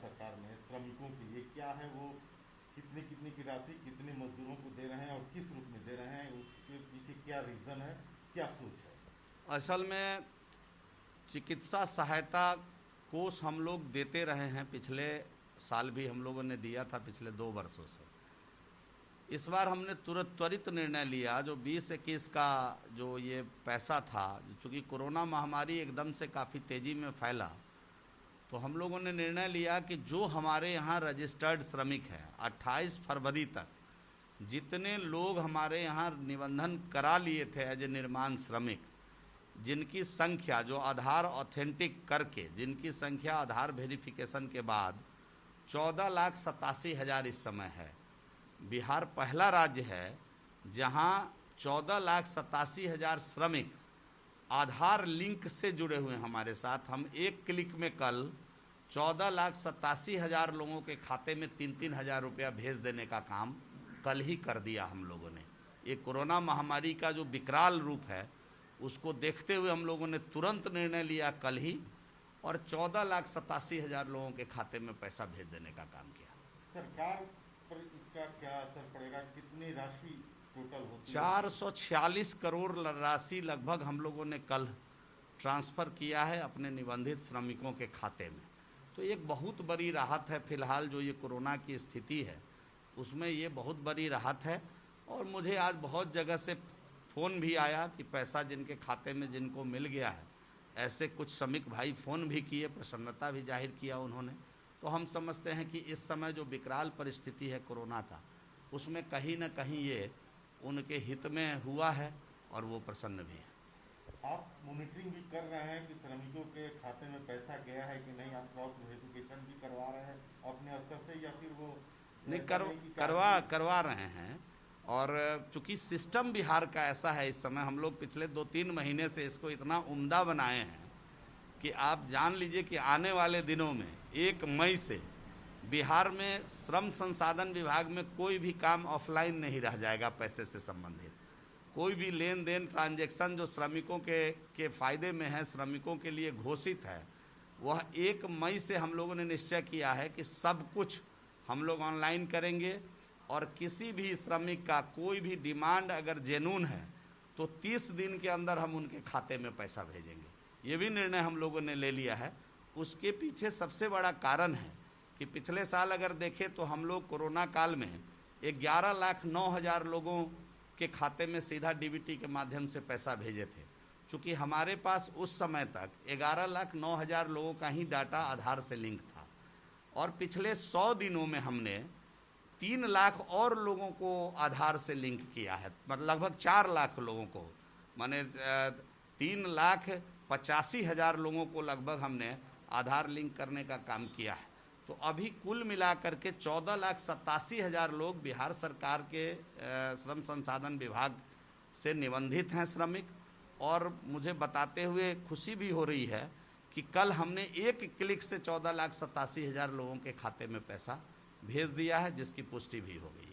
सरकार ने श्रमिकों के लिए, क्या है वो, कितनी कितनी की राशि कितने मजदूरों को दे रहे हैं और किस रूप में दे रहे हैं, उसके पीछे क्या रीज़न है, क्या सोच है? असल में चिकित्सा सहायता कोष हम लोग देते रहे हैं, पिछले साल भी हम लोगों ने दिया था, पिछले 2 वर्षों से। इस बार हमने त्वरित निर्णय लिया, जो 20-21 का जो ये पैसा था, चूँकि कोरोना महामारी एकदम से काफ़ी तेज़ी में फैला, तो हम लोगों ने निर्णय लिया कि जो हमारे यहाँ रजिस्टर्ड श्रमिक हैं 28 फरवरी तक जितने लोग हमारे यहाँ निबंधन करा लिए थे एज ए निर्माण श्रमिक, जिनकी संख्या जो आधार ऑथेंटिक करके, जिनकी संख्या आधार वेरिफिकेशन के बाद 14,87,000 इस समय है। बिहार पहला राज्य है जहां 14,87,000 श्रमिक आधार लिंक से जुड़े हुए हैं हमारे साथ। हम एक क्लिक में कल 14,87,000 लोगों के खाते में 3-3 हज़ार रुपया भेज देने का काम कल ही कर दिया हम लोगों ने। ये कोरोना महामारी का जो विकराल रूप है उसको देखते हुए हम लोगों ने तुरंत निर्णय लिया कल ही, और 14,87,000 लोगों के खाते में पैसा भेज देने का काम किया। सरकार पर इसका क्या असर पड़ेगा? कितनी राशि टोटल होती है? 446 करोड़ राशि लगभग हम लोगों ने कल ट्रांसफ़र किया है अपने निबंधित श्रमिकों के खाते में। तो एक बहुत बड़ी राहत है। फिलहाल जो ये कोरोना की स्थिति है उसमें ये बहुत बड़ी राहत है। और मुझे आज बहुत जगह से फ़ोन भी आया कि पैसा जिनके खाते में जिनको मिल गया है, ऐसे कुछ श्रमिक भाई फ़ोन भी किए, प्रसन्नता भी जाहिर किया उन्होंने। तो हम समझते हैं कि इस समय जो विकराल परिस्थिति है कोरोना का, उसमें कहीं न कहीं ये उनके हित में हुआ है और वो प्रसन्न भी है। आप मॉनिटरिंग भी कर रहे हैं कि श्रमिकों के खाते में पैसा गया है कि नहीं? आप क्रॉस वेरिफिकेशन भी करवा रहे हैं अपने स्तर से, या फिर वो नहीं करवा रहे हैं। और चूँकि सिस्टम बिहार का ऐसा है, इस समय हम लोग पिछले 2-3 महीने से इसको इतना उम्दा बनाए हैं कि आप जान लीजिए कि आने वाले दिनों में 1 मई से बिहार में श्रम संसाधन विभाग में कोई भी काम ऑफलाइन नहीं रह जाएगा। पैसे से संबंधित कोई भी लेन देन ट्रांजैक्शन जो श्रमिकों के फ़ायदे में है, श्रमिकों के लिए घोषित है, वह 1 मई से हम लोगों ने निश्चय किया है कि सब कुछ हम लोग ऑनलाइन करेंगे। और किसी भी श्रमिक का कोई भी डिमांड अगर जेन्युइन है तो 30 दिन के अंदर हम उनके खाते में पैसा भेजेंगे। ये भी निर्णय हम लोगों ने ले लिया है। उसके पीछे सबसे बड़ा कारण है कि पिछले साल अगर देखें तो हम लोग कोरोना काल में 11,09,000 लोगों के खाते में सीधा डीबीटी के माध्यम से पैसा भेजे थे। चूँकि हमारे पास उस समय तक 11,09,000 लोगों का ही डाटा आधार से लिंक था, और पिछले 100 दिनों में हमने 3 लाख और लोगों को आधार से लिंक किया है। मतलब लगभग 4 लाख लोगों को, माने 3,85,000 लोगों को लगभग हमने आधार लिंक करने का काम किया है। तो अभी कुल मिलाकर के 14,87,000 लोग बिहार सरकार के श्रम संसाधन विभाग से निबंधित हैं श्रमिक। और मुझे बताते हुए खुशी भी हो रही है कि कल हमने एक क्लिक से 14,87,000 लोगों के खाते में पैसा भेज दिया है, जिसकी पुष्टि भी हो गई है।